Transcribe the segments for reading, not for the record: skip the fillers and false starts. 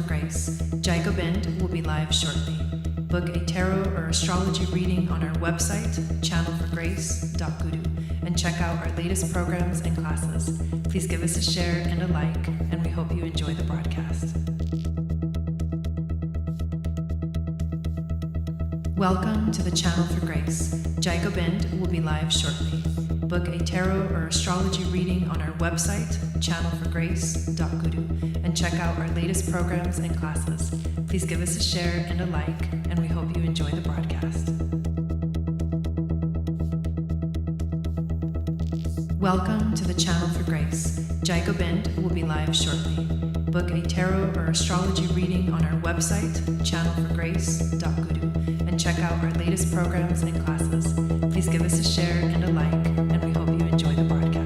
Grace. Gobind will be live shortly. Book a tarot or astrology reading on our website, channelforgrace.guru, and check out our latest programs and classes. Please give us a share and a like, and we hope you enjoy the broadcast. Welcome to the Channel for Grace. Gobind will be live shortly. Book a tarot or astrology reading on our website, channelforgrace.guru, and check out our latest programs and classes. Please give us a share and a like, and we hope you enjoy the broadcast. Welcome to the Channel for Grace. Gobind will be live shortly. Book a tarot or astrology reading on our website, channelforgrace.guru, and check out our latest programs and classes. Please give us a share and a like, and we hope you enjoy the broadcast.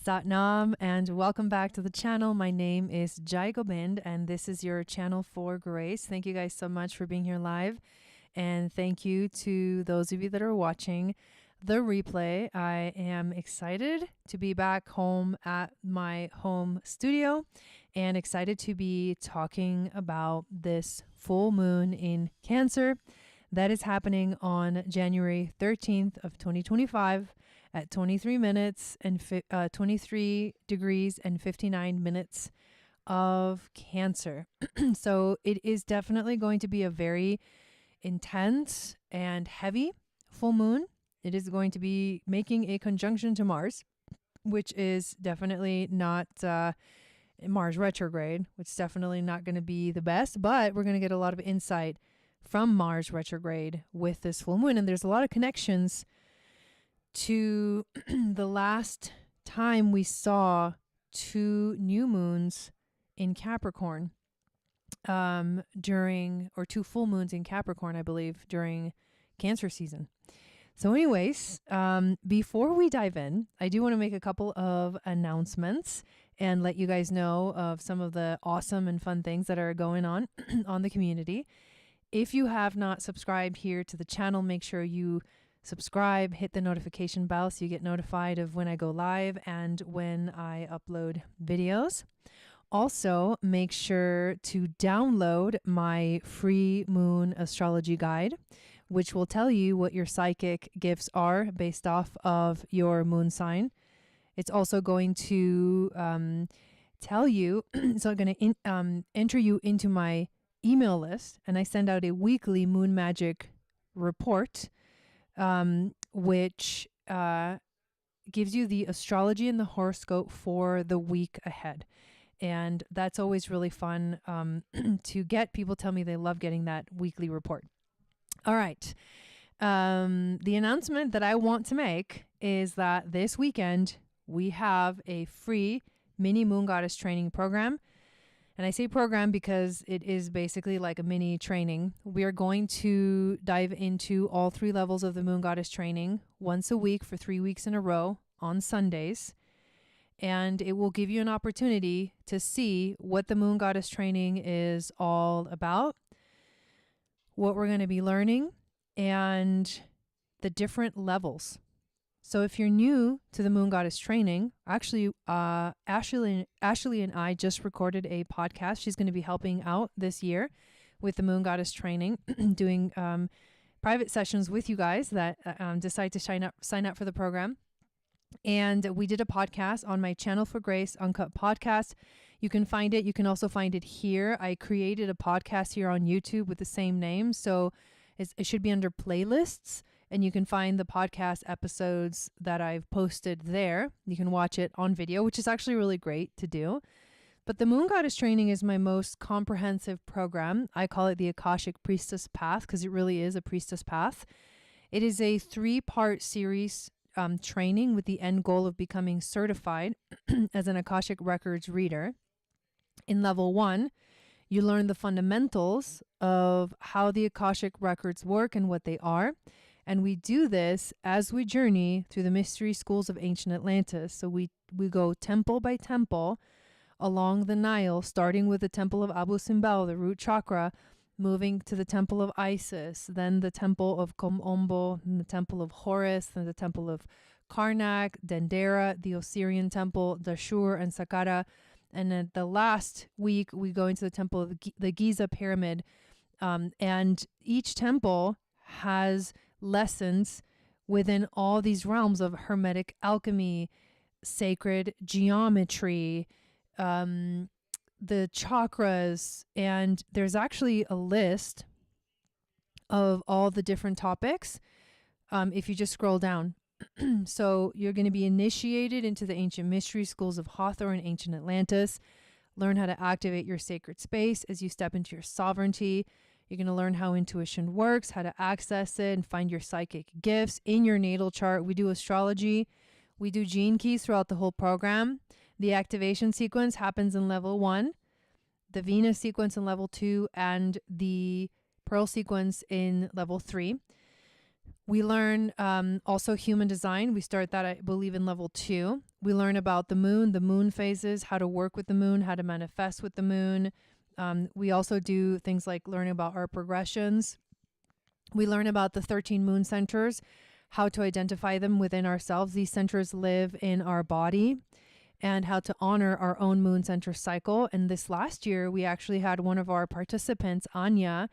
Satnam, and welcome back to the channel. My name is Gobind, and this is your channel for grace. Thank you guys so much for being here live, and thank you to those of you that are watching the replay. I am excited to be back home at my home studio and excited to be talking about this full moon in Cancer that is happening on January 13th of 2025 at 23 minutes and 23 degrees and 59 minutes of Cancer. So it is definitely going to be a very intense and heavy full moon. It is going to be making a conjunction to Mars, which is definitely not Mars retrograde, which is definitely not going to be the best, but we're going to get a lot of insight from Mars retrograde with this full moon. And there's a lot of connections to the last time we saw two new moons in Capricorn or two full moons in Capricorn, I believe, during Cancer season. So anyways, before we dive in, I do want to make a couple of announcements and let you guys know of some of the awesome and fun things that are going on on the community. If you have not subscribed here to the channel, make sure you subscribe, hit the notification bell so you get notified of when I go live and when I upload videos. Also, make sure to download my free moon astrology guide, which will tell you what your psychic gifts are based off of your moon sign. It's also going to tell you, so I'm going to enter you into my email list, and I send out a weekly moon magic report, which gives you the astrology and the horoscope for the week ahead. And that's always really fun to get. People tell me they love getting that weekly report. All right. The announcement that I want to make is that this weekend we have a free mini moon goddess training program. And I say program because it is basically like a mini training. We are going to dive into all three levels of the moon goddess training once a week for 3 weeks in a row on Sundays. And it will give you an opportunity to see what the moon goddess training is all about, what we're going to be learning, and the different levels. So if you're new to the Moon Goddess training, actually, Ashley and I just recorded a podcast. She's going to be helping out this year with the Moon Goddess training, doing private sessions with you guys that decide to sign up for the program. And we did a podcast on my Channel for Grace Uncut podcast. You can find it. You can also find it here. I created a podcast here on YouTube with the same name. So it should be under playlists, and you can find the podcast episodes that I've posted there. You can watch it on video, which is actually really great to do. But the Moon Goddess training is my most comprehensive program. I call it the Akashic Priestess Path because it really is a priestess path. It is a 3-part series training with the end goal of becoming certified as an Akashic Records reader. In level 1, you learn the fundamentals of how the Akashic Records work and what they are. And we do this as we journey through the mystery schools of ancient Atlantis. So we go temple by temple along the Nile, starting with the temple of Abu Simbel, the root chakra, moving to the temple of Isis, then the temple of Kom-Ombo, and the temple of Horus, then the temple of Karnak, Dendera, the Osirian temple, Dashur, and Saqqara. And then the last week, we go into the temple of the Giza pyramid. And each temple has lessons within all these realms of Hermetic alchemy, sacred geometry, the chakras, and there's actually a list of all the different topics if you just scroll down. So you're going to be initiated into the ancient mystery schools of Hathor and ancient Atlantis, learn how to activate your sacred space as you step into your sovereignty. You're going to learn how intuition works, how to access it, and find your psychic gifts in your natal chart. We do astrology. We do gene keys throughout the whole program. The activation sequence happens in level 1, the Venus sequence in level 2, and the Pearl sequence in level 3. We learn also human design. We start that, I believe, in level 2. We learn about the moon phases, how to work with the moon, how to manifest with the moon. We also do things like learning about our progressions. We learn about the 13 moon centers, how to identify them within ourselves. These centers live in our body, and how to honor our own moon center cycle. And this last year, we actually had one of our participants, Anya.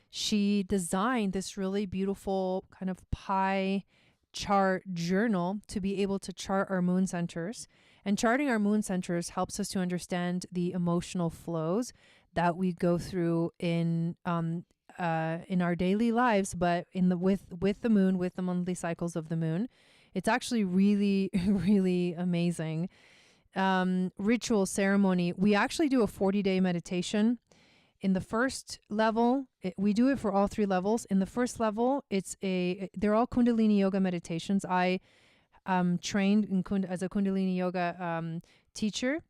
She designed this really beautiful kind of pie chart journal to be able to chart our moon centers. And charting our moon centers helps us to understand the emotional flows that we go through in our daily lives, but with the moon, with the monthly cycles of the moon. It's actually really, really amazing. Ritual ceremony. We actually do a 40-day meditation. In the first level, we do it for all 3 levels. In the first level, they're all Kundalini yoga meditations. I trained as a Kundalini yoga teacher,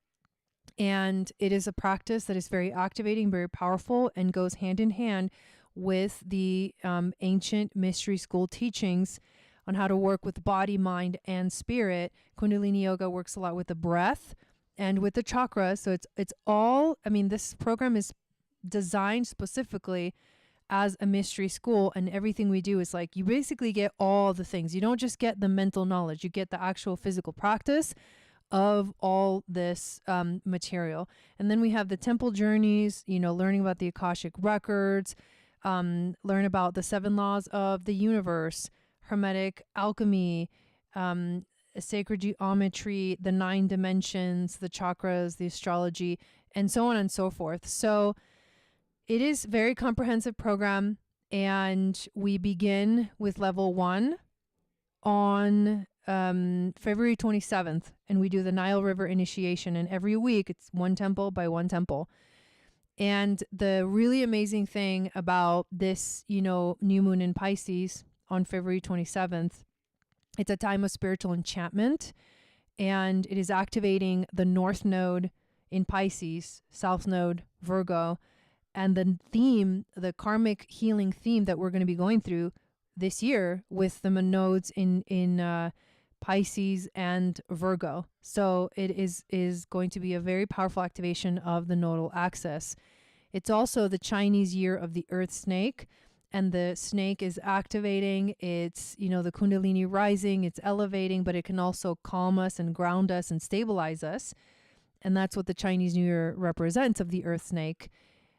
and it is a practice that is very activating, very powerful, and goes hand in hand with the ancient mystery school teachings on how to work with body, mind, and spirit. Kundalini yoga works a lot with the breath and with the chakras. So it's all, this program is designed specifically as a mystery school, and everything we do is like, you basically get all the things. You don't just get the mental knowledge, you get the actual physical practice of all this material. And then we have the temple journeys, learning about the Akashic records, learn about the 7 laws of the universe, Hermetic alchemy, sacred geometry, the 9 dimensions, the chakras, the astrology, and so on and so forth. So it is a very comprehensive program, and we begin with level 1 on February 27th, and we do the Nile River initiation, and every week it's 1 temple by 1 temple. And the really amazing thing about this, new moon in Pisces on February 27th, it's a time of spiritual enchantment, and it is activating the North Node in Pisces, South Node, Virgo, and the theme, the karmic healing theme that we're going to be going through this year with the nodes in Pisces and Virgo. So it is going to be a very powerful activation of the nodal axis. It's also the Chinese year of the Earth Snake, and the snake is activating. It's, the Kundalini rising, it's elevating, but it can also calm us and ground us and stabilize us. And that's what the Chinese New Year represents of the earth snake.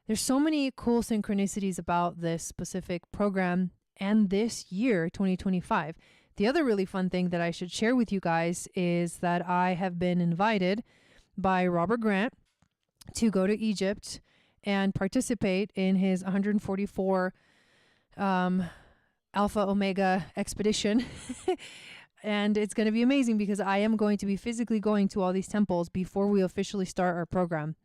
There's so many cool synchronicities about this specific program and this year, 2025. The other really fun thing that I should share with you guys is that I have been invited by Robert Grant to go to Egypt and participate in his 144 Alpha Omega expedition. And it's going to be amazing because I am going to be physically going to all these temples before we officially start our program.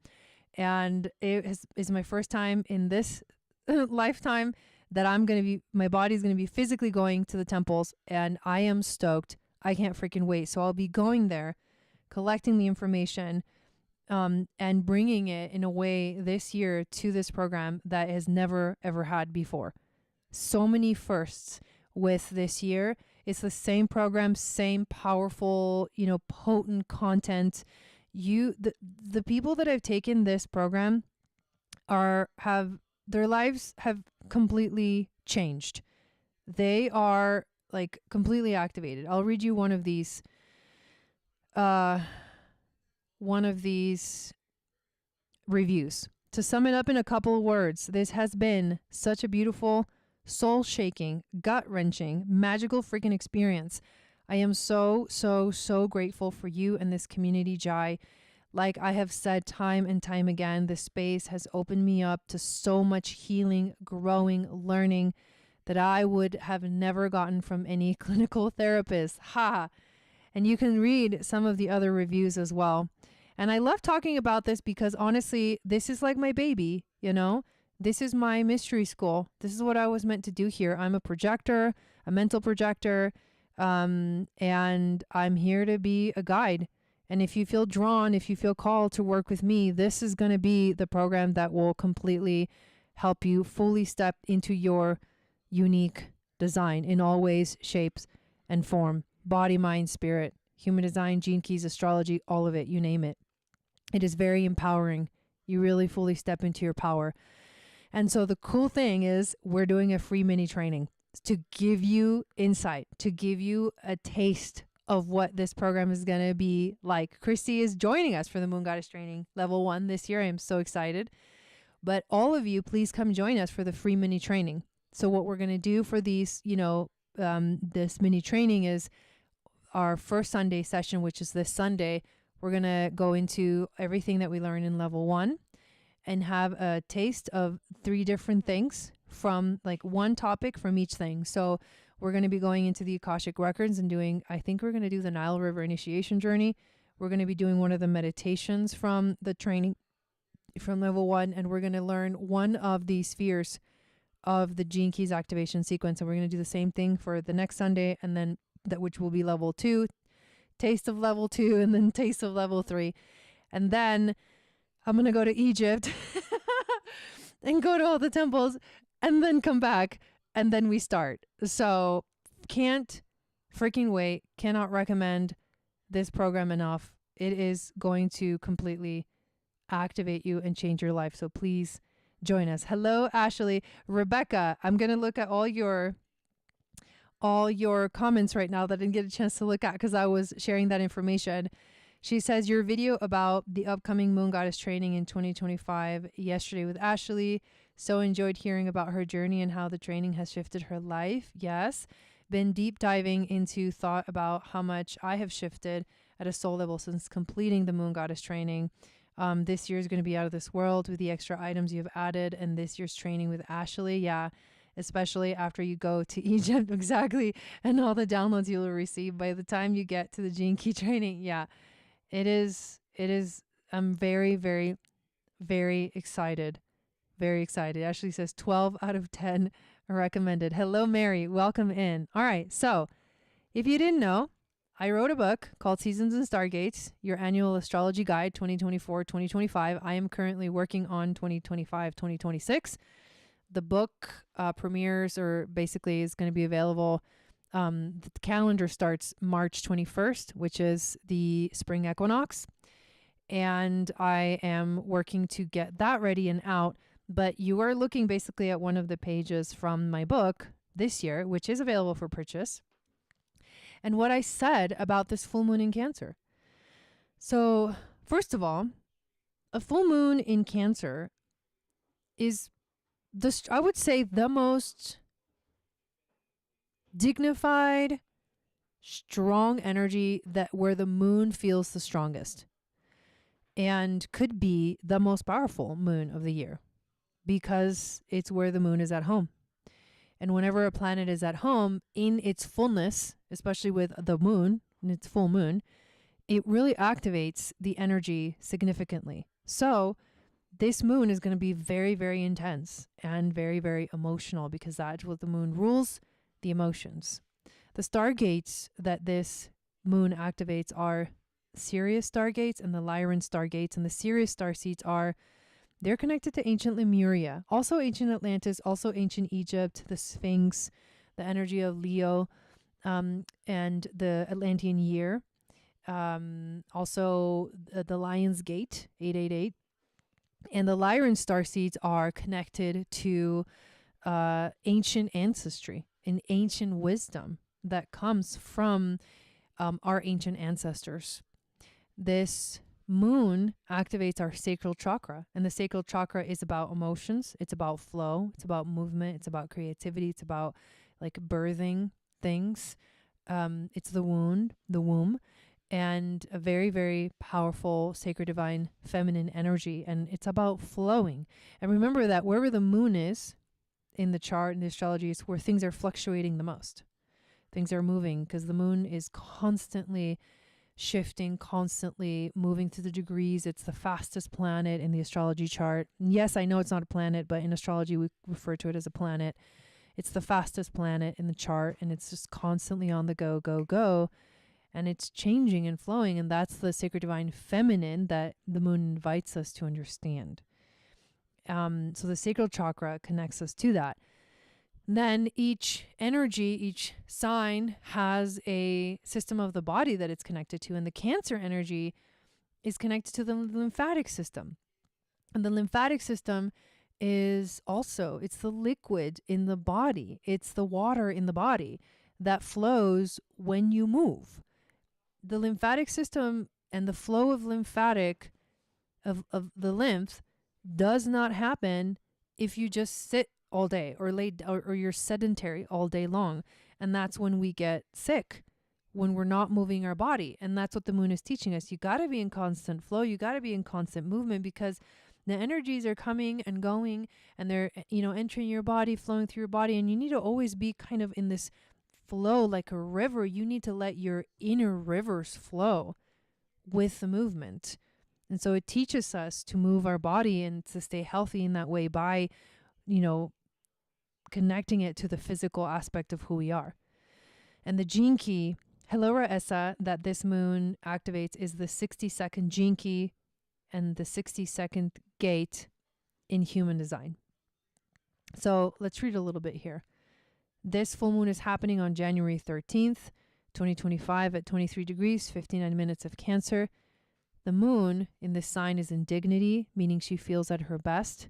And it is my first time in this lifetime that my body's going to be physically going to the temples, and I am stoked. I can't freaking wait. So I'll be going there, collecting the information, and bringing it in a way this year to this program that has never, ever had before. So many firsts with this year. It's the same program, same powerful, potent content. The people that have taken this program their lives have completely changed. They are like completely activated. I'll read you one of these reviews. To sum it up in a couple of words, this has been such a beautiful, soul-shaking, gut-wrenching, magical freaking experience. I am so, so, so grateful for you and this community, Jai. Like I have said time and time again, this space has opened me up to so much healing, growing, learning that I would have never gotten from any clinical therapist. Ha! And you can read some of the other reviews as well. And I love talking about this because honestly, this is like my baby, This is my mystery school. This is what I was meant to do here. I'm a projector, a mental projector, and I'm here to be a guide. And if you feel drawn, if you feel called to work with me, this is going to be the program that will completely help you fully step into your unique design in all ways, shapes, and form. Body, mind, spirit, human design, gene keys, astrology, all of it, you name it. It is very empowering. You really fully step into your power. And so the cool thing is we're doing a free mini training to give you insight, to give you a taste of what this program is going to be like. Christy is joining us for the Moon Goddess Training Level 1 this year. I am so excited. But all of you, please come join us for the free mini training. So what we're going to do for these, this mini training is our first Sunday session, which is this Sunday. We're going to go into everything that we learn in Level 1 and have a taste of 3 different things from like one topic from each thing. So we're going to be going into the Akashic Records and I think we're going to do the Nile River Initiation Journey. We're going to be doing one of the meditations from the training from Level 1, and we're going to learn one of the spheres of the Gene Keys activation sequence. And we're going to do the same thing for the next Sunday, and then which will be Level 2, taste of Level 2, and then taste of Level 3. And then I'm going to go to Egypt and go to all the temples and then come back, and then we start. So can't freaking wait. Cannot recommend this program enough. It is going to completely activate you and change your life. So please join us. Hello, Ashley. Rebecca, I'm going to look at all your comments right now that I didn't get a chance to look at because I was sharing that information. She says, your video about the upcoming Moon Goddess training in 2025 yesterday with Ashley. So enjoyed hearing about her journey and how the training has shifted her life. Yes. Been deep diving into thought about how much I have shifted at a soul level since completing the Moon Goddess training. This year is going to be out of this world with the extra items you've added, and this year's training with Ashley. Yeah. Especially after you go to Egypt. Exactly. And all the downloads you will receive by the time you get to the Gene Key training. Yeah. It is. I'm very, very, very excited. Very excited. Ashley says 12 out of 10 recommended. Hello, Mary. Welcome in. All right. So if you didn't know, I wrote a book called Seasons and Stargates, Your Annual Astrology Guide 2024-2025. I am currently working on 2025-2026. The book premieres, or basically is going to be available. The calendar starts March 21st, which is the spring equinox. And I am working to get that ready and out But you are looking basically at one of the pages from my book this year, which is available for purchase, and what I said about this full moon in Cancer. So, first of all, a full moon in Cancer is I would say the most dignified, strong energy that where the moon feels the strongest, and could be the most powerful moon of the year because it's where the moon is at home. And whenever a planet is at home in its fullness, especially with the moon and its full moon, it really activates the energy significantly. So this moon is going to be very, very intense and very, very emotional because that's what the moon rules, the emotions. The stargates that this moon activates are Sirius stargates and the Lyran stargates. And the Sirius starseeds they're connected to ancient Lemuria, also ancient Atlantis, also ancient Egypt, the Sphinx, the energy of Leo, and the Atlantean year. Also the Lion's Gate, 888. And the Lyran starseeds are connected to ancient ancestry and ancient wisdom that comes from our ancient ancestors. This moon activates our sacral chakra, and the sacral chakra is about emotions. It's about flow. It's about movement. It's about creativity. It's about like birthing things. It's the womb, and a very, very powerful sacred divine feminine energy. And it's about flowing. And remember that wherever the moon is in the chart, in the astrology, is where things are fluctuating the most. Things are moving because the moon is constantly shifting, constantly moving through the degrees. It's the fastest planet in the astrology chart. And yes, I know it's not a planet, but in astrology we refer to it as a planet. It's the fastest planet in the chart, and it's just constantly on the go, go, go. And it's changing and flowing, and that's the sacred divine feminine that the moon invites us to understand. So the sacral chakra connects us to that. Then each energy, each sign has a system of the body that it's connected to. And the Cancer energy is connected to the lymphatic system. And the lymphatic system is also, it's the liquid in the body. It's the water in the body that flows when you move. The lymphatic system and the flow of of the lymph does not happen if you just sit all day or you're sedentary all day long. And that's when we get sick, when we're not moving our body. And that's what the moon is teaching us. You got to be in constant flow. You got to be in constant movement because the energies are coming and going, and they're, entering your body, flowing through your body. And you need to always be kind of in this flow like a river. You need to let your inner rivers flow with the movement. And so it teaches us to move our body and to stay healthy in that way by, connecting it to the physical aspect of who we are. And the gene key, Helora Essa, that this moon activates is the 62nd gene key and the 62nd gate in human design. So let's read a little bit here. This full moon is happening on January 13th, 2025 at 23 degrees, 59 minutes of Cancer. The moon in this sign is in dignity, meaning she feels at her best.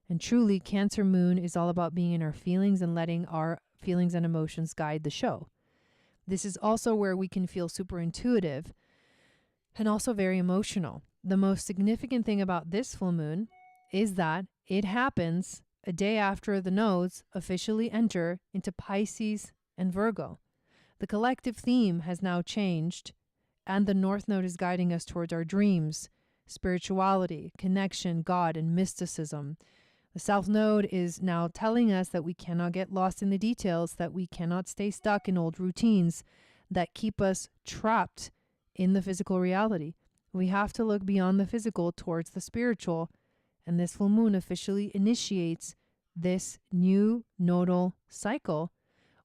And truly, Cancer moon is all about being in our feelings and letting our feelings and emotions guide the show. This is also where we can feel super intuitive and also very emotional. The most significant thing about this full moon is that it happens a day after the nodes officially enter into Pisces and Virgo. The collective theme has now changed, and the North Node is guiding us towards our dreams, spirituality, connection, God, and mysticism. The South Node is now telling us that we cannot get lost in the details, that we cannot stay stuck in old routines that keep us trapped in the physical reality. We have to look beyond the physical towards the spiritual, and this full moon officially initiates this new nodal cycle,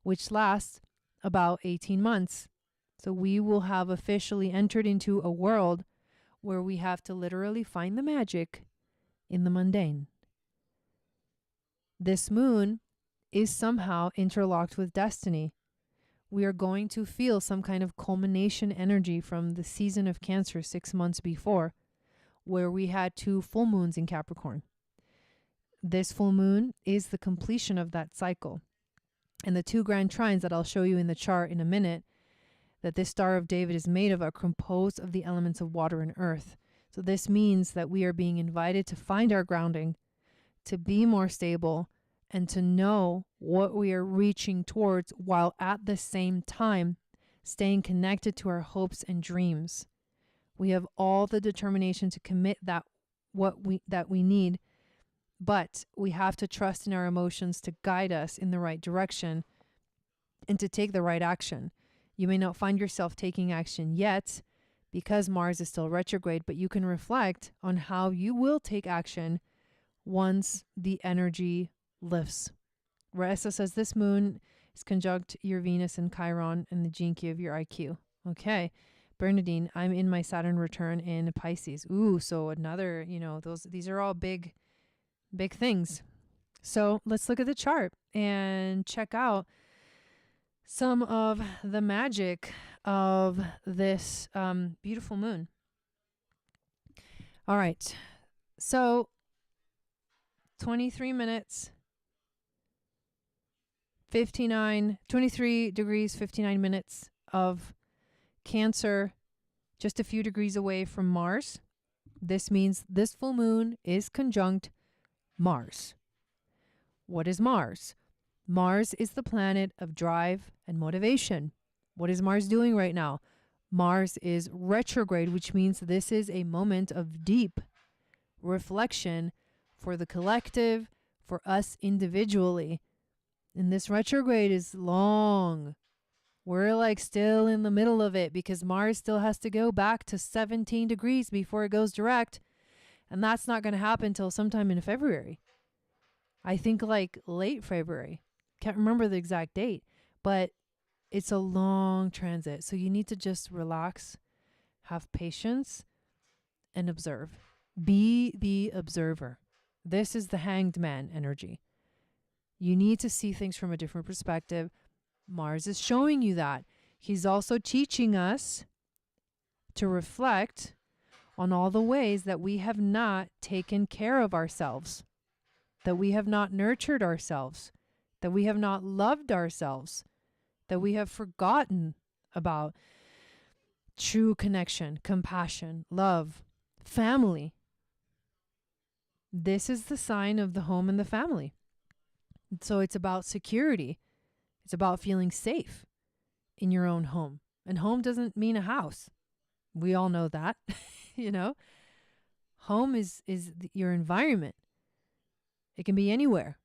which lasts about 18 months. So we will have officially entered into a world where we have to literally find the magic in the mundane. This moon is somehow interlocked with destiny. We are going to feel some kind of culmination energy from the season of Cancer 6 months before, where we had 2 full moons in Capricorn. this full moon is the completion of that cycle. And the 2 grand trines that I'll show you in the chart in a minute, that this Star of David is made of, are composed of the elements of water and earth. So this means that we are being invited to find our grounding, to be more stable, and to know what we are reaching towards, while at the same time staying connected to our hopes and dreams. We have all the determination to commit that we need, but we have to trust in our emotions to guide us in the right direction and to take the right action. You may not find yourself taking action yet because Mars is still retrograde, but you can reflect on how you will take action once the energy lifts. Ressa says this moon is conjunct your Venus and Chiron and the gene key of your IQ. Okay. Bernadine, I'm in my Saturn return in Pisces. Ooh, so another, these are all big things. So let's look at the chart and check out some of the magic of this beautiful moon. All right. So 23 minutes, 23 degrees, 59 minutes of Cancer, just a few degrees away from Mars. This means this full moon is conjunct Mars. What is Mars? Mars is the planet of drive and motivation. What is Mars doing right now? Mars is retrograde, which means this is a moment of deep reflection for the collective, for us individually. And this retrograde is long. We're like still in the middle of it because Mars still has to go back to 17 degrees before it goes direct. And that's not going to happen until sometime in February. I think like late February. Can't remember the exact date, but it's a long transit. So you need to just relax, have patience, and observe. Be the observer. This is the hanged man energy. You need to see things from a different perspective. Mars is showing you that. He's also teaching us to reflect on all the ways that we have not taken care of ourselves, that we have not nurtured ourselves, that we have not loved ourselves, that we have forgotten about true connection, compassion, love, family. This is the sign of the home and the family. So it's about security. It's about feeling safe in your own home. And home doesn't mean a house. We all know that, Home is your environment. It can be anywhere.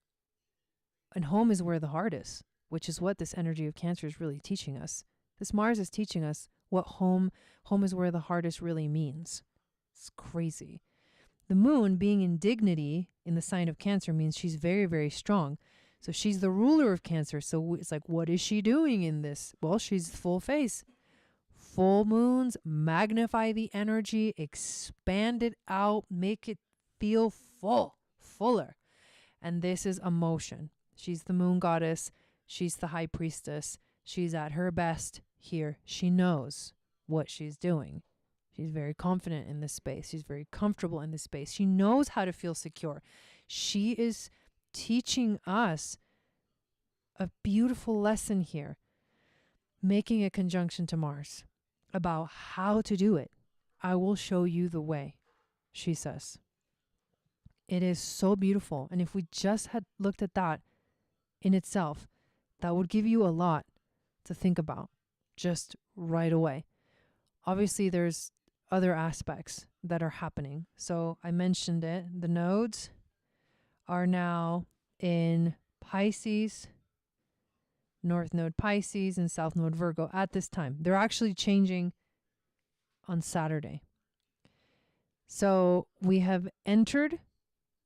And home is where the heart is, which is what this energy of Cancer is really teaching us. This Mars is teaching us what home is where the heart is really means. It's crazy. The moon being in dignity in the sign of Cancer means she's very, very strong. So she's the ruler of Cancer. So it's like, what is she doing in this? Well, she's full face. Full moons magnify the energy, expand it out, make it feel fuller. And this is emotion. She's the moon goddess. She's the high priestess. She's at her best here. She knows what she's doing. She's very confident in this space. She's very comfortable in this space. She knows how to feel secure. She is teaching us a beautiful lesson here, making a conjunction to Mars about how to do it. I will show you the way, she says. It is so beautiful. And if we just had looked at that in itself, that would give you a lot to think about just right away. Obviously, there's other aspects that are happening. So I mentioned it. The nodes are now in Pisces, North Node Pisces, and South Node Virgo at this time. They're actually changing on Saturday. So we have entered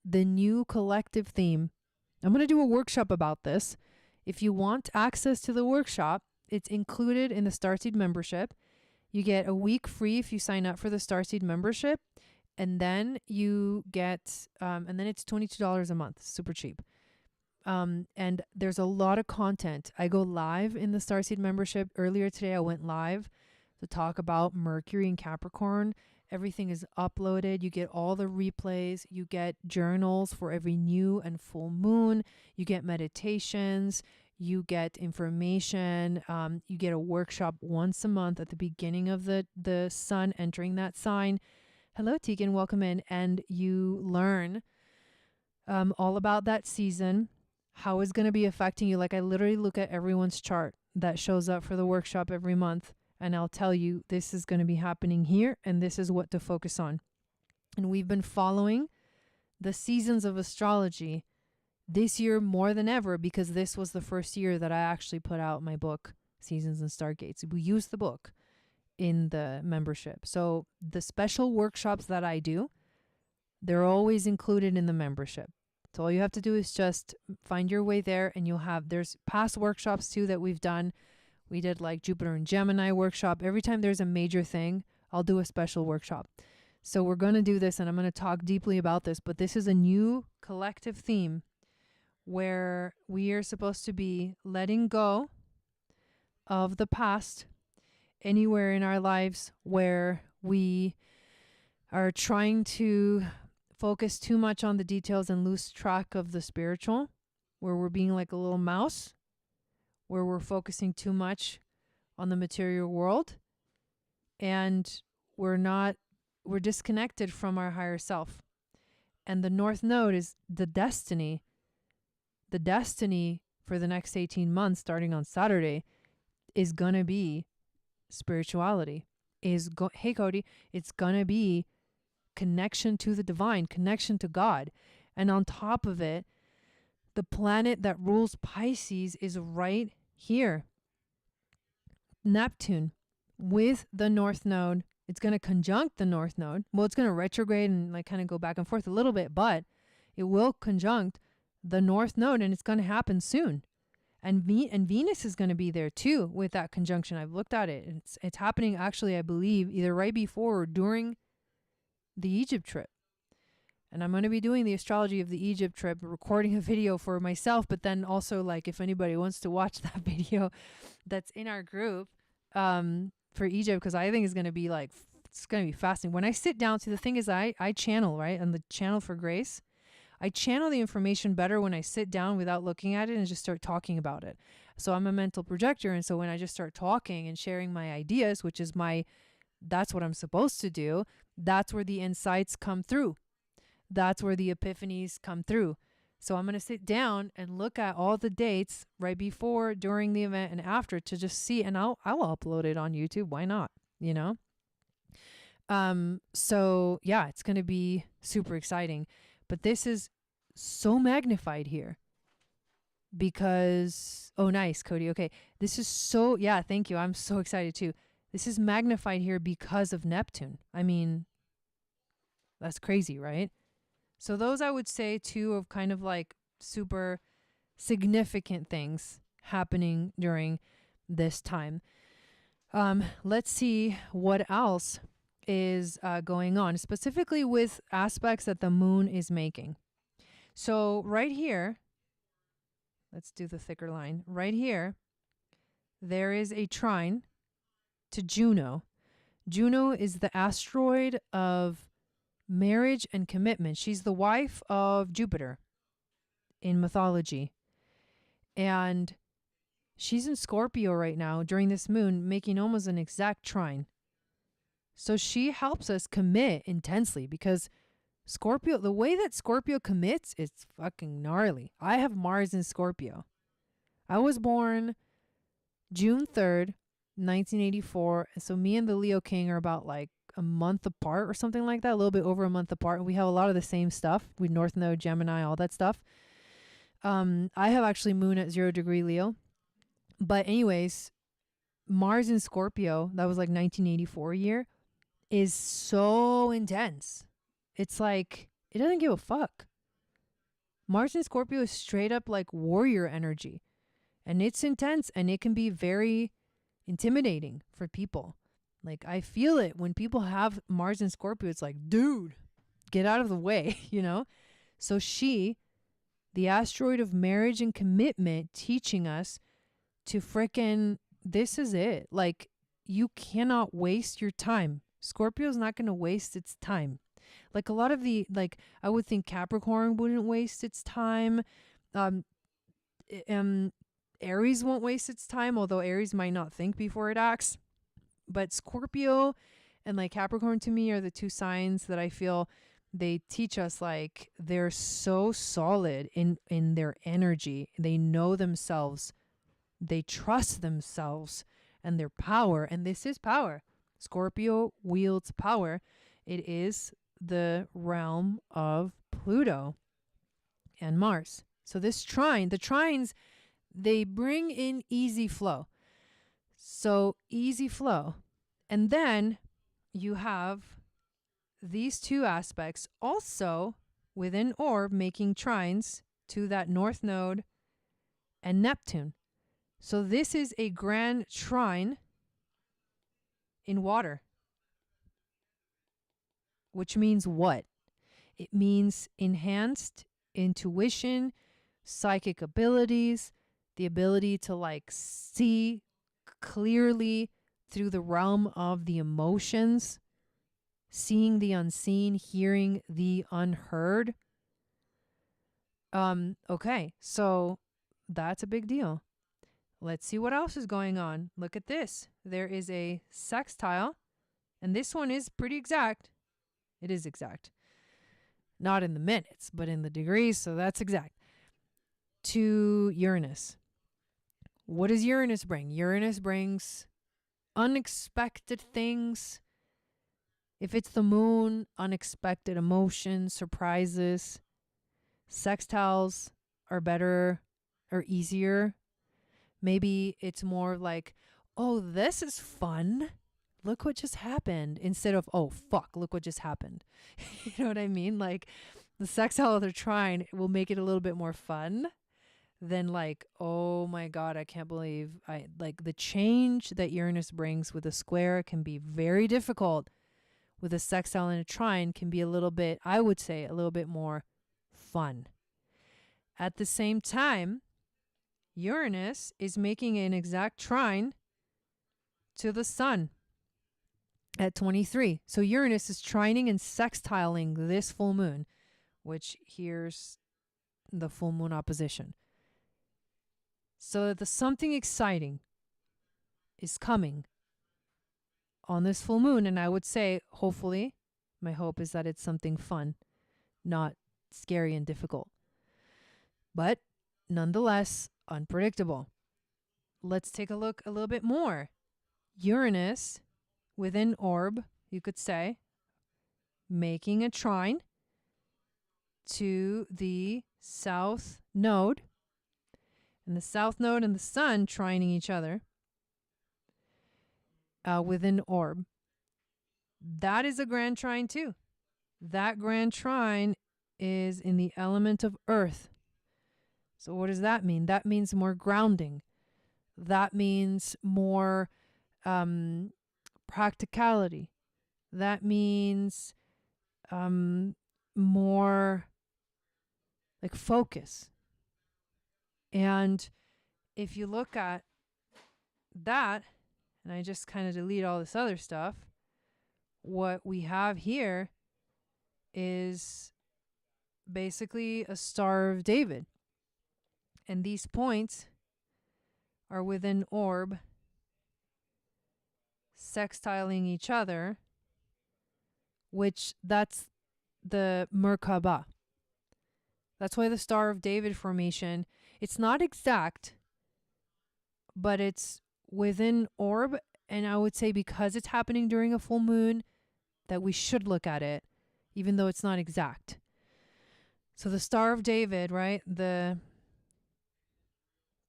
the new collective theme. I'm going to do a workshop about this. If you want access to the workshop, it's included in the Starseed membership. You get a week free if you sign up for the Starseed membership. And then you get, and then it's $22 a month. Super cheap. And there's a lot of content. I go live in the Starseed membership. Earlier today, I went live to talk about Mercury in Capricorn Everything is uploaded. You get all the replays. You get journals for every new and full moon. You get meditations. You get information. You get a workshop once a month at the beginning of the sun entering that sign. Hello, Tegan. Welcome in. And you learn all about that season, how it's going to be affecting you. Like I literally look at everyone's chart that shows up for the workshop every month, and I'll tell you this is going to be happening here and this is what to focus on. And we've been following the seasons of astrology this year more than ever, because this was the first year that I actually put out my book, Seasons and Stargates. We use the book in the membership. So the special workshops that I do, they're always included in the membership. So all you have to do is just find your way there, and there's past workshops too that we've done. We did like Jupiter and Gemini workshop. Every time there's a major thing, I'll do a special workshop. So we're going to do this, and I'm going to talk deeply about this, but this is a new collective theme where we are supposed to be letting go of the past anywhere in our lives where we are trying to focus too much on the details and lose track of the spiritual, where we're being like a little mouse, where we're focusing too much on the material world, and we're disconnected from our higher self. And the North Node is the destiny for the next 18 months, starting on Saturday, is going to be spirituality. Hey, Cody, it's going to be connection to the divine, connection to God. And on top of it, the planet that rules Pisces is right here. Neptune with the North Node. It's going to conjunct the North Node. Well, it's going to retrograde and like kind of go back and forth a little bit, but it will conjunct the North Node, and it's going to happen soon. And Venus is going to be there too with that conjunction. I've looked at it. It's happening actually, I believe, either right before or during the Egypt trip. And I'm going to be doing the astrology of the Egypt trip, recording a video for myself, but then also like if anybody wants to watch that video that's in our group for Egypt, because I think it's going to be like, it's going to be fascinating. When I sit down, see, the thing is I channel, right? On the channel for Grace, I channel the information better when I sit down without looking at it and just start talking about it. So I'm a mental projector. And so when I just start talking and sharing my ideas, which is that's what I'm supposed to do, that's where the insights come through. That's where the epiphanies come through. So I'm going to sit down and look at all the dates right before, during the event, and after to just see, and I'll upload it on YouTube. Why not? You know? So yeah, it's going to be super exciting. But this is so magnified here because, oh, nice, Cody. Okay. This is so, yeah, thank you. I'm so excited too. This is magnified here because of Neptune. I mean, that's crazy, right? So those I would say two of kind of like super significant things happening during this time. Let's see what else is going on, specifically with aspects that the moon is making. So right here, let's do the thicker line. Right here, there is a trine to Juno. Juno is the asteroid of marriage and commitment. She's the wife of Jupiter in mythology. And she's in Scorpio right now during this moon, making almost an exact trine. So she helps us commit intensely because Scorpio, the way that Scorpio commits, it's fucking gnarly. I have Mars in Scorpio. I was born June 3rd, 1984. So me and the Leo King are about like a month apart or something like that, a little bit over a month apart. And we have a lot of the same stuff. We North Node, Gemini, all that stuff. I have actually moon at 0 degree Leo. But anyways, Mars in Scorpio, that was like 1984 year, is so intense. It's like, it doesn't give a fuck. Mars in Scorpio is straight up like warrior energy. And it's intense and it can be very intimidating for people. Like I feel it when people have Mars in Scorpio. It's like, dude, get out of the way, you know? So she, the asteroid of marriage and commitment, teaching us to frickin', this is it. Like you cannot waste your time Scorpio is not going to waste its time. Like a lot of the, like, I would think Capricorn wouldn't waste its time. Um, Aries won't waste its time, although Aries might not think before it acts. But Scorpio and like Capricorn to me are the two signs that I feel they teach us, like, they're so solid in their energy. They know themselves. They trust themselves and their power. And this is power. Scorpio wields power. It is the realm of Pluto and Mars. So this trine, the trines, they bring in easy flow. So easy flow. And then you have these two aspects also within orb making trines to that north node and Neptune. So this is a grand trine in water, which means what? It means enhanced intuition, psychic abilities, the ability to like see clearly through the realm of the emotions, seeing the unseen, hearing the unheard. Okay, so that's a big deal. Let's see what else is going on. Look at this. There is a sextile, and this one is pretty exact. It is exact. Not in the minutes, but in the degrees, so that's exact. To Uranus. What does Uranus bring? Uranus brings unexpected things. If it's the moon, unexpected emotions, surprises. Sextiles are better or easier. Maybe it's more like, oh, this is fun. Look what just happened. Instead of, oh, fuck, look what just happened. You know what I mean? Like the sextile they're trying will make it a little bit more fun than like, oh my God, I can't believe I like the change that Uranus brings with a square can be very difficult. With a sextile and a trine can be a little bit, I would say, a little bit more fun. At the same time, Uranus is making an exact trine to the sun at 23. So Uranus is trining and sextiling this full moon, which here's the full moon opposition. So the something exciting is coming on this full moon. And I would say, hopefully, my hope is that it's something fun, not scary and difficult. But nonetheless, unpredictable. Let's take a look a little bit more. Uranus within orb, you could say, making a trine to the south node. And the south node and the sun trining each other within orb. That is a grand trine too. That grand trine is in the element of earth. So what does that mean? That means more grounding. That means more practicality. That means more like focus. And if you look at that, and I just kind of delete all this other stuff, what we have here is basically a Star of David. And these points are within orb, sextiling each other, which that's the Merkaba. That's why the Star of David formation, it's not exact, but it's within orb. And I would say because it's happening during a full moon, that we should look at it, even though it's not exact. So the Star of David, right? The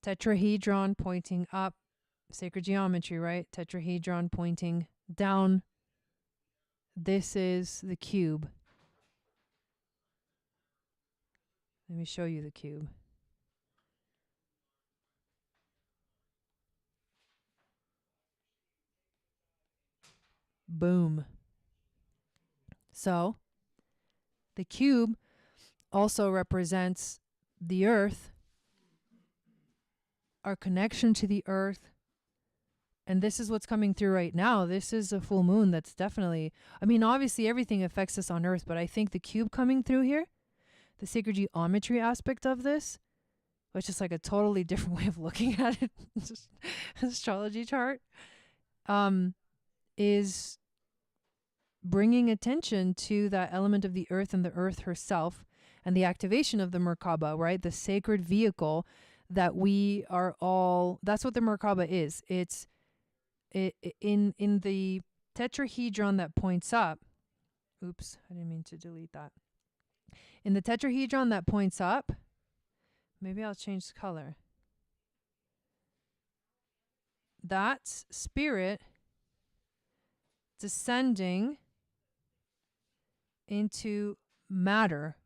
tetrahedron pointing up, sacred geometry, right? Tetrahedron pointing down. This is the cube. Let me show you the cube. Boom. So the cube also represents the earth, our connection to the earth, And this is what's coming through right now. This is a full moon that's definitely, I mean, obviously everything affects us on Earth, but I think the cube coming through here, the sacred geometry aspect of this, which is like a totally different way of looking at it, just astrology chart, is bringing attention to that element of the earth and the earth herself and the activation of the Merkaba, right? The sacred vehicle that we are all, that's what the Merkaba is. It's in the tetrahedron that points up. Oops, I didn't mean to delete that. In the tetrahedron that points up, maybe I'll change the color. That's spirit descending into matter.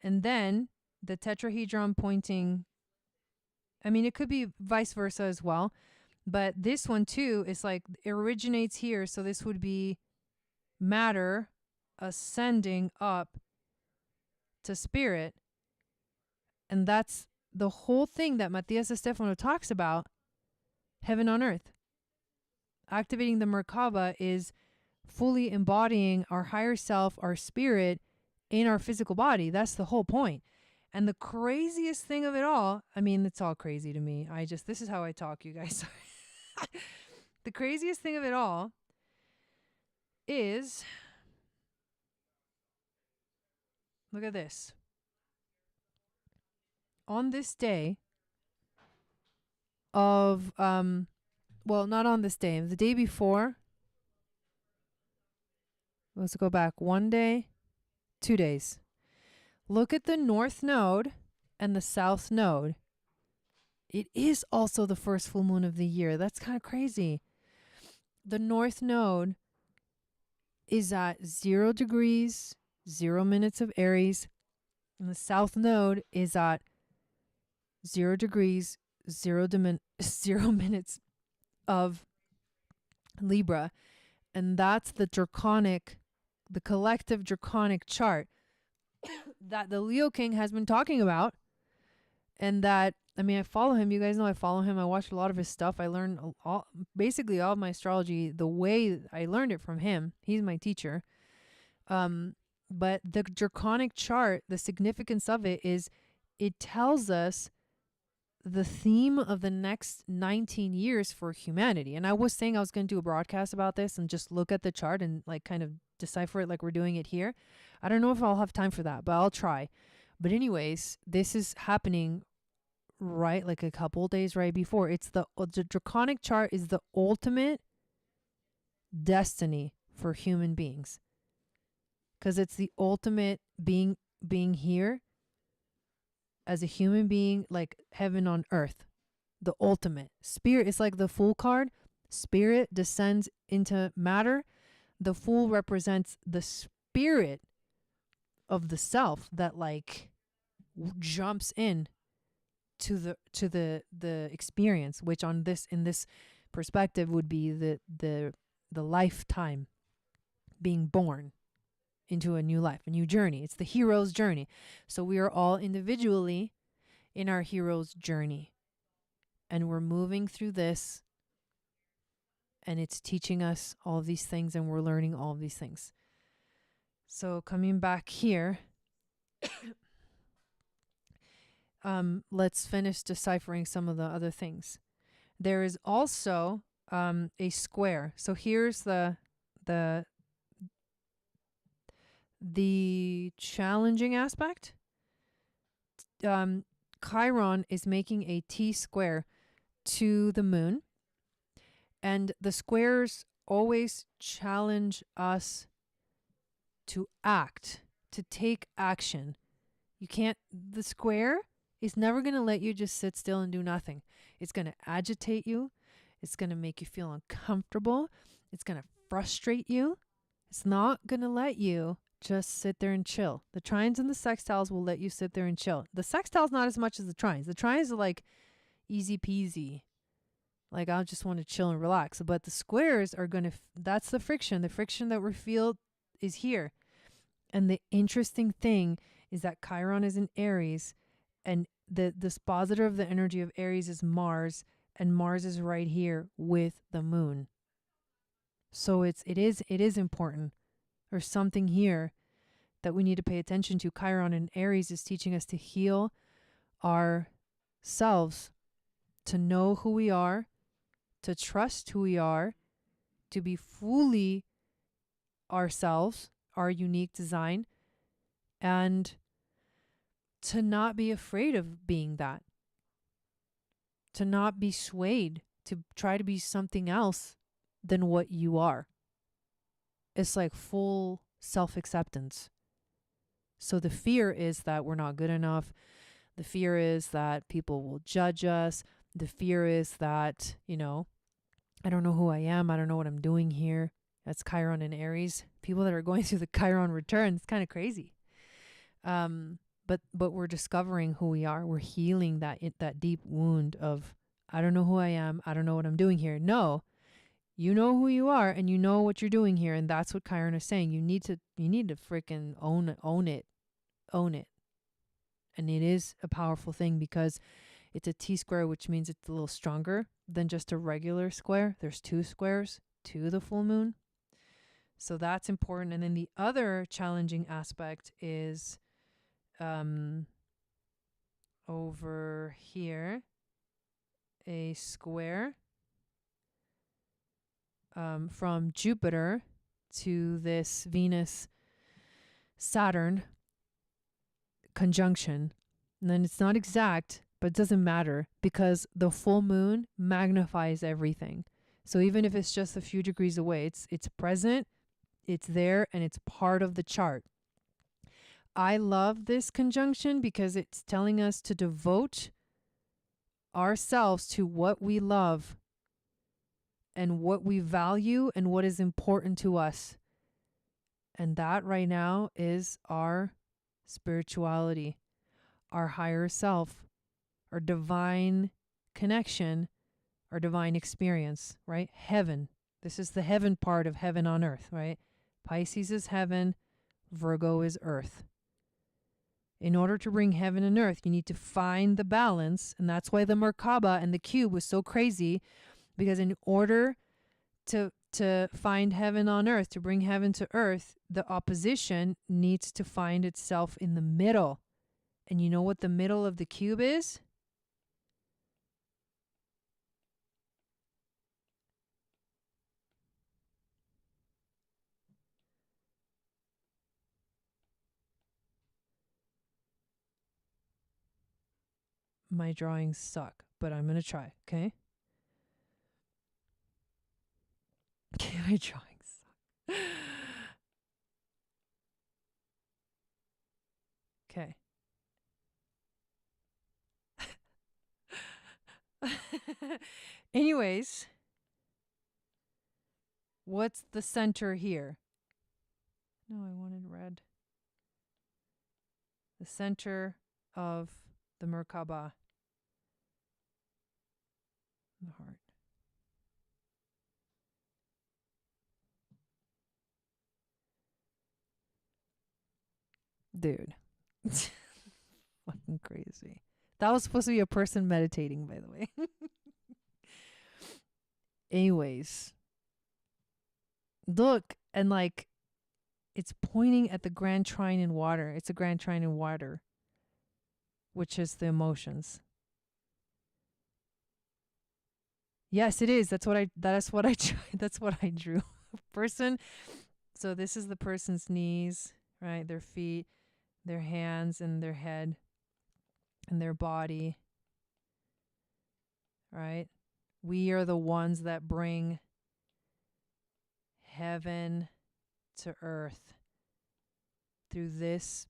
And then the tetrahedron pointing, I mean, it could be vice versa as well. But this one too is like, it originates here. So this would be matter ascending up to spirit. And that's the whole thing that Matías Estefano talks about, heaven on earth. Activating the Merkaba is fully embodying our higher self, our spirit, in our physical body. That's the whole point. And the craziest thing of it all, I mean, it's all crazy to me. This is how I talk, you guys. The craziest thing of it all is, look at this. On this day of, well, not on this day, the day before, let's go back 1 day, 2 days. Look at the north node and the south node. It is also the first full moon of the year. That's kind of crazy. The north node is at 0 degrees, 0 minutes of Aries. And the south node is at 0 degrees, 0 minutes of Libra. And that's the collective draconic chart that the Leo King has been talking about. And that, I mean, I follow him. You guys know I follow him. I watch a lot of his stuff. I learn basically all of my astrology the way I learned it from him. He's my teacher. But the draconic chart, the significance of it is it tells us the theme of the next 19 years for humanity. And I was saying I was going to do a broadcast about this and just look at the chart and like kind of decipher it like we're doing it here. I don't know if I'll have time for that, but I'll try. But anyways, this is happening right like a couple days right before. It's the draconic chart is the ultimate destiny for human beings. Because it's the ultimate being here as a human being, like heaven on earth. The ultimate. Spirit is like the Fool card. Spirit descends into matter. The Fool represents the spirit of the self that like jumps in to the experience, which in this perspective would be the lifetime, being born into a new life, a new journey. It's the hero's journey. So we are all individually in our hero's journey, and we're moving through this, and it's teaching us all of these things, and we're learning all of these things. So coming back here, let's finish deciphering some of the other things. There is also a square. So here's the challenging aspect. Chiron is making a T square to the moon, and the squares always challenge us to act, to take action. The square is never going to let you just sit still and do nothing. It's going to agitate you. It's going to make you feel uncomfortable. It's going to frustrate you. It's not going to let you just sit there and chill. The trines and the sextiles will let you sit there and chill. The sextiles not as much as the trines. The trines are like easy peasy. Like I just want to chill and relax. But the squares are going to, that's the friction. The friction that we feel is here. And the interesting thing is that Chiron is in Aries, And the dispositor of the energy of Aries is Mars, and Mars is right here with the moon. So it is important. There's something here that we need to pay attention to. Chiron in Aries is teaching us to heal ourselves, to know who we are, to trust who we are, to be fully ourselves, our unique design, and to not be afraid of being that, to not be swayed, to try to be something else than what you are. It's like full self-acceptance. So the fear is that we're not good enough. The fear is that people will judge us. The fear is that, I don't know who I am. I don't know what I'm doing here. That's Chiron and Aries. People that are going through the Chiron return, it's kind of crazy. But we're discovering who we are. We're healing that deep wound of, I don't know who I am. I don't know what I'm doing here. No, you know who you are and you know what you're doing here. And that's what Chiron is saying. You need to freaking own it. And it is a powerful thing because it's a T-square, which means it's a little stronger than just a regular square. There's 2 squares to the full moon. So that's important. And then the other challenging aspect is over here, a square from Jupiter to this Venus Saturn conjunction. And then it's not exact, but it doesn't matter because the full moon magnifies everything. So even if it's just a few degrees away, it's present, it's there, and it's part of the chart. I love this conjunction because it's telling us to devote ourselves to what we love and what we value and what is important to us. And that right now is our spirituality, our higher self, our divine connection, our divine experience, right? Heaven. This is the heaven part of heaven on earth, right? Pisces is heaven, Virgo is earth. In order to bring heaven and earth, you need to find the balance. And that's why the Merkaba and the cube was so crazy, because in order to find heaven on earth, to bring heaven to earth, the opposition needs to find itself in the middle. And you know what the middle of the cube is? My drawings suck, but I'm going to try, okay? Okay, my drawings suck. Okay. Anyways, what's the center here? No, I wanted red. The center of the Merkaba. The heart. Dude. Fucking crazy. That was supposed to be a person meditating, by the way. Anyways. Look, and like, it's pointing at the Grand Trine in water. It's a Grand Trine in water, which is the emotions. Yes, it is. That's what I drew. Person. So this is the person's knees, right? Their feet, their hands, and their head, and their body, right? We are the ones that bring heaven to earth through this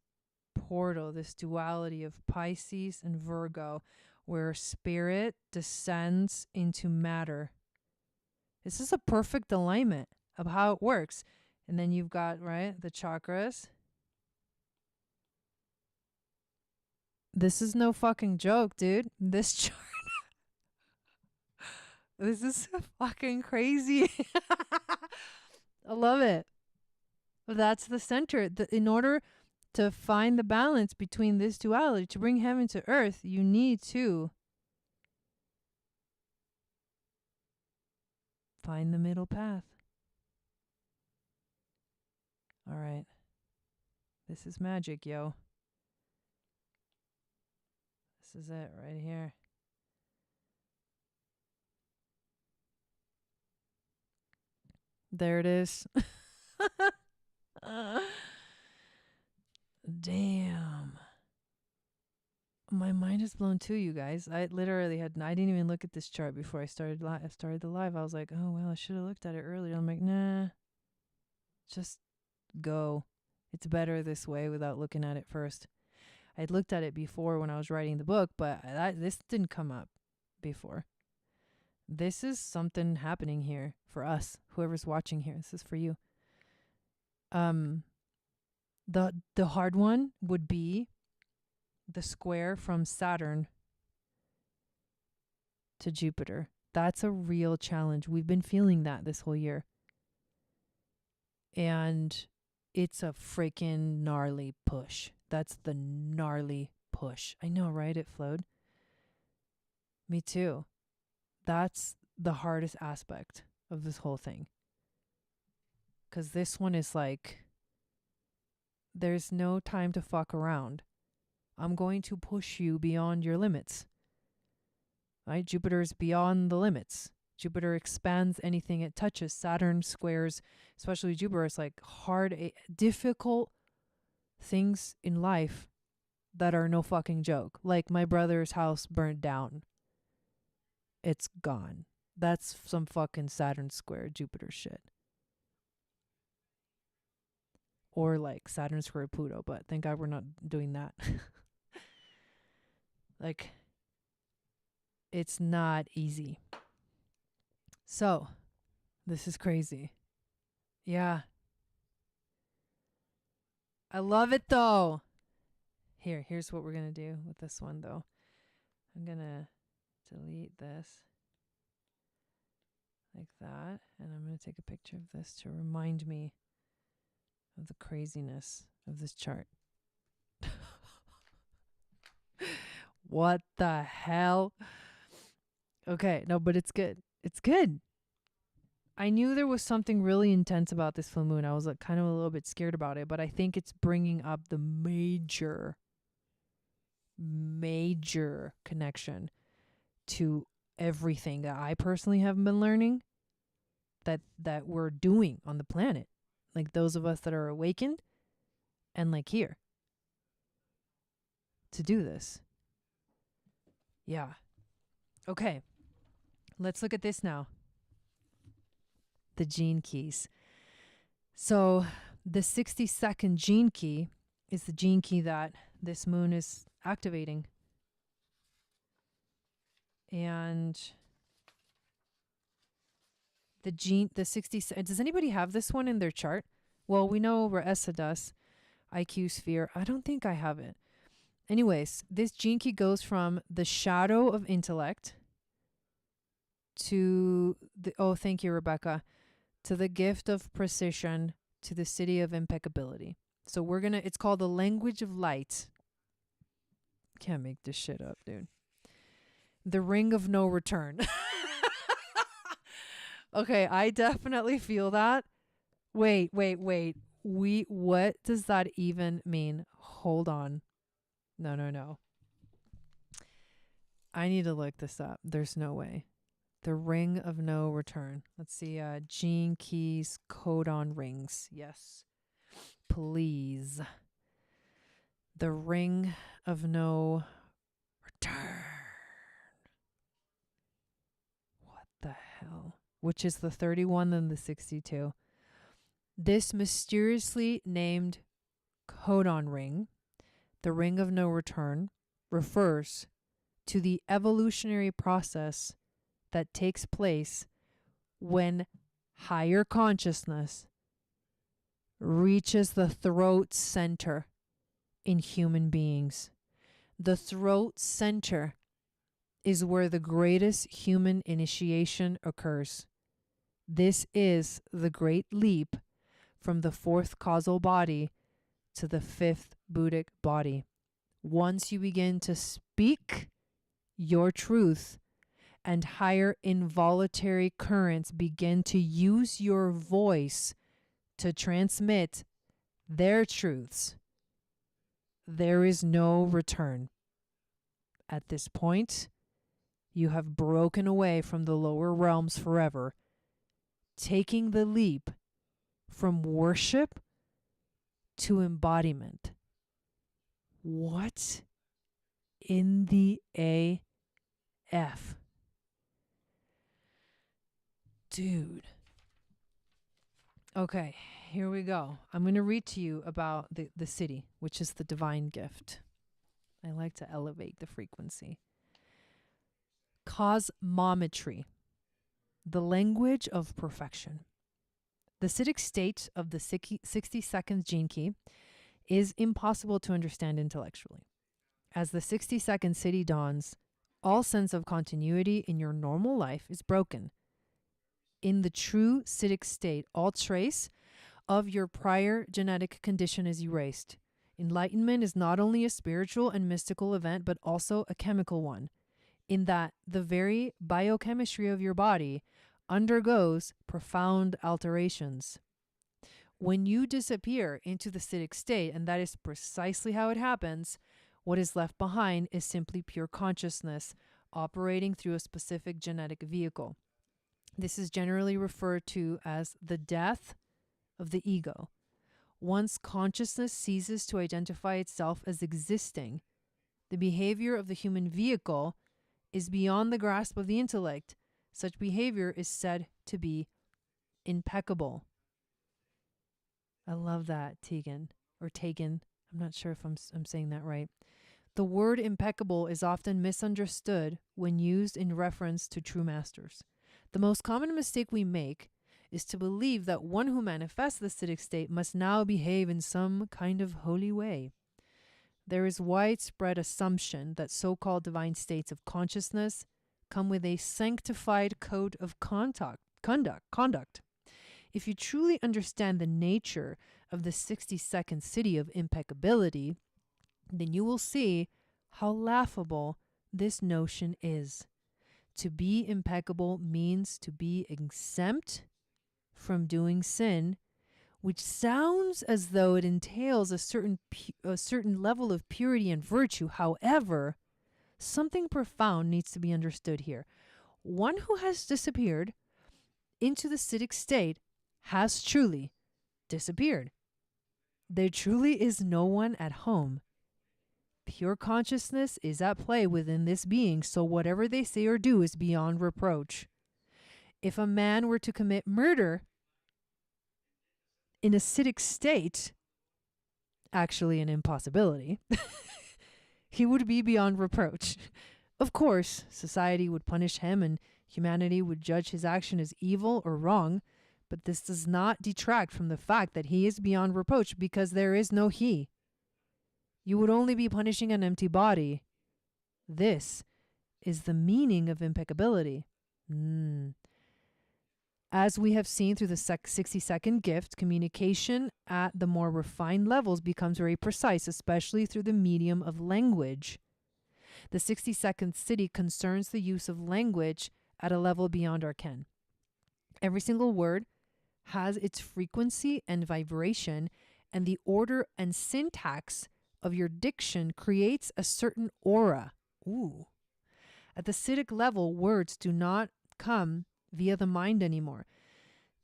portal, this duality of Pisces and Virgo, where spirit descends into matter. This is a perfect alignment of how it works. And then you've got, right, the chakras. This is no fucking joke, dude. This chart. This is fucking crazy. I love it. That's the center. In order to find the balance between this duality, to bring heaven to earth, you need to find the middle path. All right. This is magic, yo. This is it right here. There it is. Damn. My mind is blown too, you guys. I literally I didn't even look at this chart before I started the live. I was like, oh, well, I should have looked at it earlier. I'm like, nah, just go. It's better this way without looking at it first. I'd looked at it before when I was writing the book, but this didn't come up before. This is something happening here for us. Whoever's watching here, this is for you. The hard one would be the square from Saturn to Jupiter. That's a real challenge. We've been feeling that this whole year. And it's a freaking gnarly push. That's the gnarly push. I know, right? It flowed. Me too. That's the hardest aspect of this whole thing. Because this one is like, there's no time to fuck around. I'm going to push you beyond your limits. Right? Jupiter is beyond the limits. Jupiter expands anything it touches. Saturn squares, especially Jupiter, is like hard, difficult things in life that are no fucking joke. Like my brother's house burned down. It's gone. That's some fucking Saturn square Jupiter shit. Or like Saturn square Pluto, but thank God we're not doing that. Like, it's not easy. So, this is crazy. Yeah. I love it though. Here's what we're going to do with this one though. I'm going to delete this like that. And I'm going to take a picture of this to remind me of the craziness of this chart. What the hell? Okay, no, but it's good. It's good. I knew there was something really intense about this full moon. I was like kind of a little bit scared about it, but I think it's bringing up the major connection to everything that I personally have been learning that we're doing on the planet. Like those of us that are awakened and like here to do this. Yeah. Okay. Let's look at this now. The gene keys. So the 62nd gene key is the gene key that this moon is activating. And the 60, does anybody have this one in their chart? Well, we know Raessa does. IQ sphere. I don't think I have it. Anyways, this gene key goes from the shadow of intellect to the, oh, thank you, Rebecca, to the gift of precision, to the city of impeccability. So it's called the language of light. Can't make this shit up, dude. The ring of no return. Okay, I definitely feel that. Wait. What does that even mean? Hold on. No. I need to look this up. There's no way. The ring of no return. Let's see. Gene keys, codon rings. Yes. Please. The ring of no return. What the hell? Which is the 31 and the 62. This mysteriously named codon ring, the ring of no return, refers to the evolutionary process that takes place when higher consciousness reaches the throat center in human beings. The throat center is where the greatest human initiation occurs. This is the great leap from the fourth causal body to the fifth Buddhic body. Once you begin to speak your truth and higher involuntary currents begin to use your voice to transmit their truths, there is no return. At this point, you have broken away from the lower realms forever, taking the leap from worship to embodiment. What in the AF? Dude. Okay, here we go. I'm going to read to you about the city, which is the divine gift. I like to elevate the frequency. Cosmometry, the language of perfection. The Siddhic state of the 60-second gene key is impossible to understand intellectually. As the 60-second city dawns, all sense of continuity in your normal life is broken. In the true Siddhic state, all trace of your prior genetic condition is erased. Enlightenment is not only a spiritual and mystical event, but also a chemical one, in that the very biochemistry of your body undergoes profound alterations. When you disappear into the Siddhic state, and that is precisely how it happens, what is left behind is simply pure consciousness operating through a specific genetic vehicle. This is generally referred to as the death of the ego. Once consciousness ceases to identify itself as existing, the behavior of the human vehicle is beyond the grasp of the intellect. Such behavior is said to be impeccable. I love that, Tegan, or Tegan. I'm not sure if I'm saying that right. The word impeccable is often misunderstood when used in reference to true masters. The most common mistake we make is to believe that one who manifests the Siddhic state must now behave in some kind of holy way. There is widespread assumption that so-called divine states of consciousness come with a sanctified code of conduct. If you truly understand the nature of the 60-second city of impeccability, then you will see how laughable this notion is. To be impeccable means to be exempt from doing sin, which sounds as though it entails a certain level of purity and virtue. However, something profound needs to be understood here. One who has disappeared into the Siddhic state has truly disappeared. There truly is no one at home. Pure consciousness is at play within this being, so whatever they say or do is beyond reproach. If a man were to commit murder in a Siddhic state, actually an impossibility, he would be beyond reproach. Of course, society would punish him and humanity would judge his action as evil or wrong, but this does not detract from the fact that he is beyond reproach because there is no he. You would only be punishing an empty body. This is the meaning of impeccability. As we have seen through the 60-second gift, communication at the more refined levels becomes very precise, especially through the medium of language. The 60-second city concerns the use of language at a level beyond our ken. Every single word has its frequency and vibration, and the order and syntax of your diction creates a certain aura. At the Siddhic level, words do not come via the mind anymore.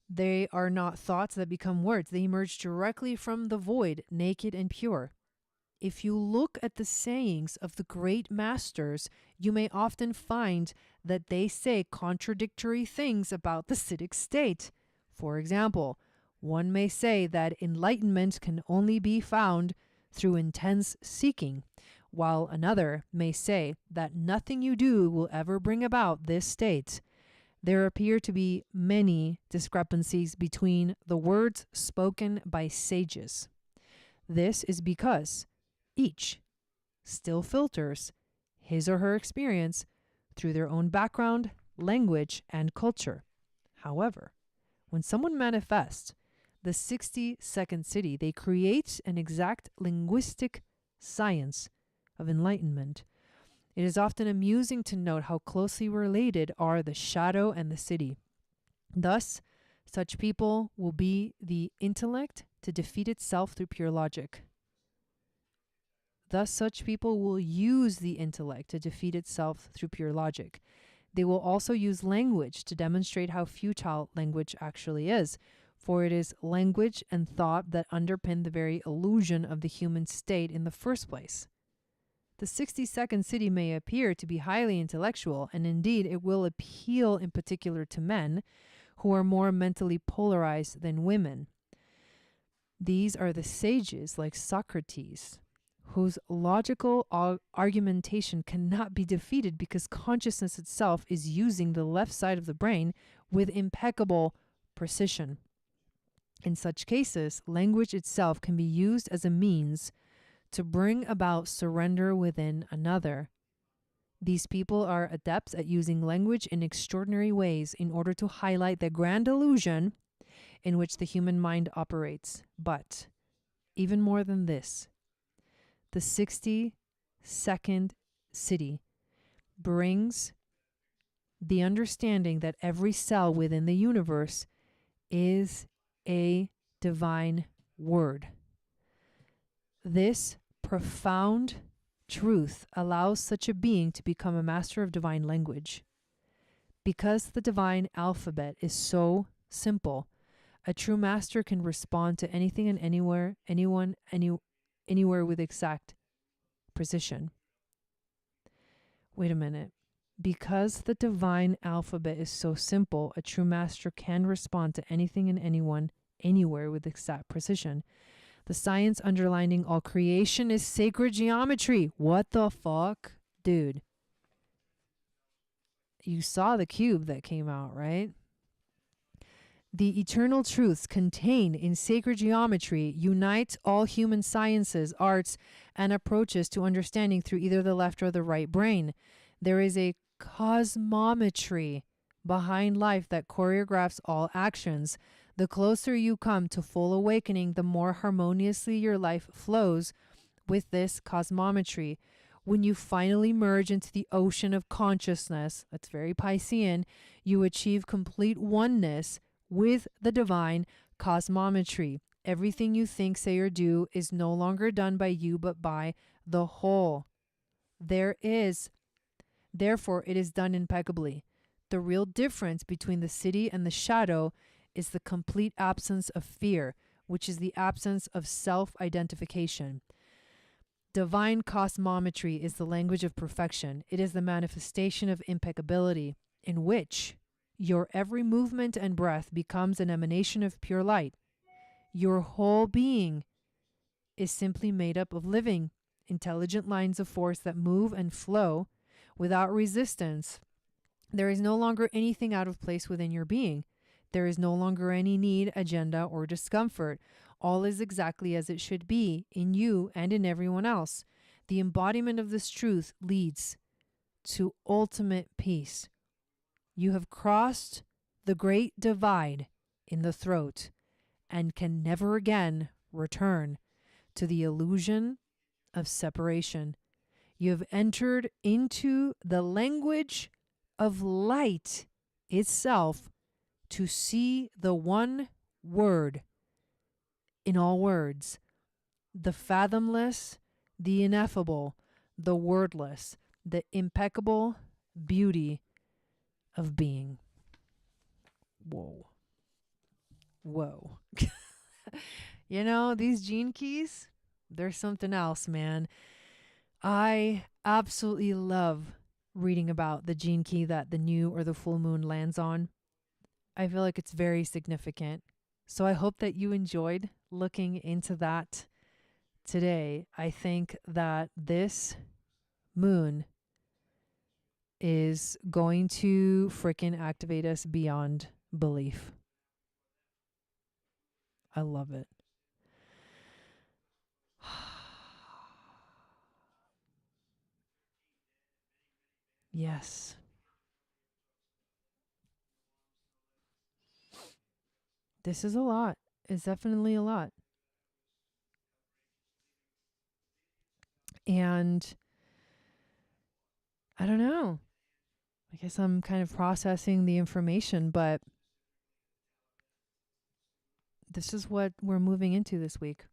They are not thoughts that become words. They emerge directly from the void, naked and pure. If you look at the sayings of the great masters, you may often find that they say contradictory things about the Siddhic state. For example, one may say that enlightenment can only be found through intense seeking, while another may say that nothing you do will ever bring about this state. There appear to be many discrepancies between the words spoken by sages. This is because each still filters his or her experience through their own background, language, and culture. However, when someone manifests the 62nd city. They create an exact linguistic science of enlightenment. It is often amusing to note how closely related are the shadow and the city. Thus, such people will be the intellect to defeat itself through pure logic. Thus, such people will use the intellect to defeat itself through pure logic. They will also use language to demonstrate how futile language actually is, for it is language and thought that underpin the very illusion of the human state in the first place. The 62nd city may appear to be highly intellectual, and indeed it will appeal in particular to men who are more mentally polarized than women. These are the sages like Socrates, whose logical argumentation cannot be defeated because consciousness itself is using the left side of the brain with impeccable precision. In such cases, language itself can be used as a means to bring about surrender within another. These people are adepts at using language in extraordinary ways in order to highlight the grand illusion in which the human mind operates. But even more than this, the 62nd city brings the understanding that every cell within the universe is a divine word. This profound truth allows such a being to become a master of divine language. Because the divine alphabet is so simple, a true master can respond to anything and anywhere, anywhere with exact precision. Wait a minute. Because the divine alphabet is so simple, a true master can respond to anything and anyone, anywhere with exact precision. The science underlining all creation is sacred geometry. What the fuck? Dude. You saw the cube that came out, right? The eternal truths contained in sacred geometry unite all human sciences, arts, and approaches to understanding through either the left or the right brain. There is a cosmometry behind life that choreographs all actions. The closer you come to full awakening, the more harmoniously your life flows with this cosmometry. When you finally merge into the ocean of consciousness, that's very Piscean, you achieve complete oneness with the divine cosmometry. Everything you think, say, or do is no longer done by you, but by the whole. Therefore, it is done impeccably. The real difference between the city and the shadow is the complete absence of fear, which is the absence of self-identification. Divine cosmometry is the language of perfection. It is the manifestation of impeccability, in which your every movement and breath becomes an emanation of pure light. Your whole being is simply made up of living, intelligent lines of force that move and flow without resistance. There is no longer anything out of place within your being. There is no longer any need, agenda, or discomfort. All is exactly as it should be in you and in everyone else. The embodiment of this truth leads to ultimate peace. You have crossed the great divide in the throat and can never again return to the illusion of separation. You have entered into the language of light itself to see the one word in all words, the fathomless, the ineffable, the wordless, the impeccable beauty of being. Whoa. Whoa. You know, these gene keys, they're something else, man. I absolutely love reading about the gene key that the new or the full moon lands on. I feel like it's very significant. So I hope that you enjoyed looking into that today. I think that this moon is going to freaking activate us beyond belief. I love it. Yes. This is a lot. It's definitely a lot. And I don't know. I guess I'm kind of processing the information, but this is what we're moving into this week.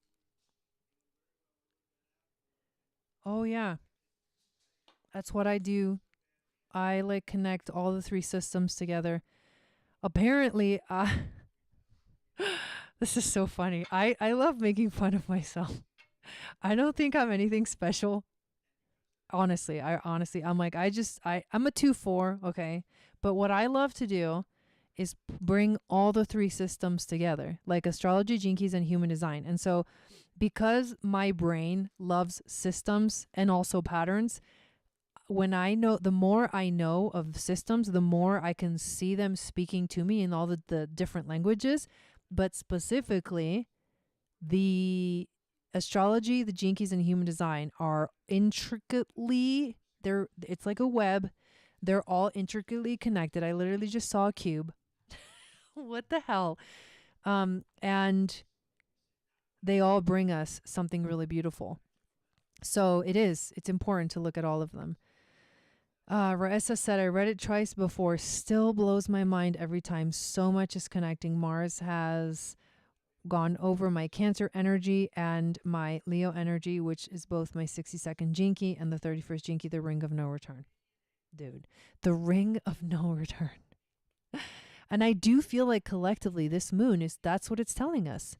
Oh, yeah. That's what I do. I like connect all the three systems together. Apparently, this is so funny. I love making fun of myself. I don't think I'm anything special. Honestly, I'm like, I'm a 2-4, okay? But what I love to do is bring all the three systems together, like astrology, gene keys, and human design. And so because my brain loves systems and also patterns, the more I know of systems, the more I can see them speaking to me in all the different languages. But specifically, the astrology, the gene keys, and human design are it's like a web. They're all intricately connected. I literally just saw a cube. What the hell? And they all bring us something really beautiful. So it's important to look at all of them. Raessa said, I read it twice before, still blows my mind every time. So much is connecting. Mars has gone over my Cancer energy and my Leo energy, which is both my 62nd gene key and the 31st gene key, the ring of no return. Dude, the ring of no return. And I do feel like collectively this moon that's what it's telling us.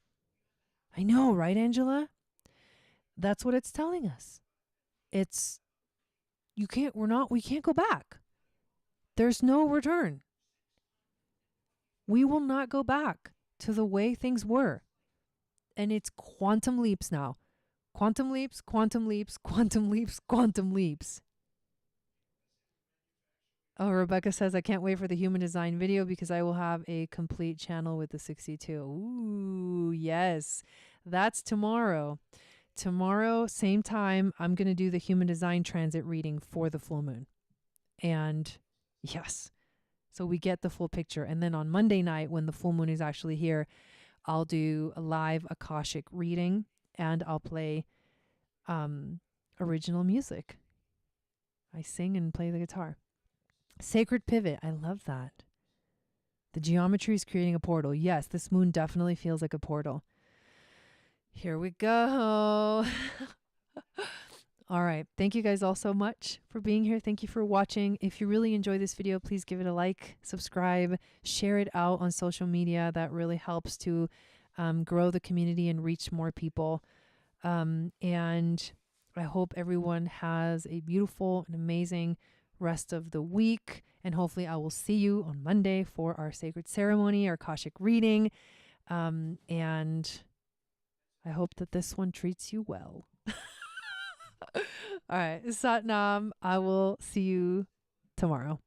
I know, right, Angela? That's what it's telling us. We can't go back. There's no return. We will not go back to the way things were. And it's quantum leaps now. Quantum leaps, quantum leaps, quantum leaps, quantum leaps. Oh, Rebecca says, I can't wait for the human design video because I will have a complete channel with the 62. Ooh, yes. That's tomorrow. Tomorrow, same time, I'm going to do the human design transit reading for the full moon. And yes, so we get the full picture. And then on Monday night, when the full moon is actually here, I'll do a live Akashic reading and I'll play original music. I sing and play the guitar. Sacred pivot. I love that. The geometry is creating a portal. Yes, this moon definitely feels like a portal. Here we go. All right. Thank you guys all so much for being here. Thank you for watching. If you really enjoy this video, please give it a like, subscribe, share it out on social media. That really helps to grow the community and reach more people. And I hope everyone has a beautiful and amazing rest of the week. And hopefully I will see you on Monday for our sacred ceremony, our Akashic reading. And I hope that this one treats you well. All right. Sat Nam. I will see you tomorrow.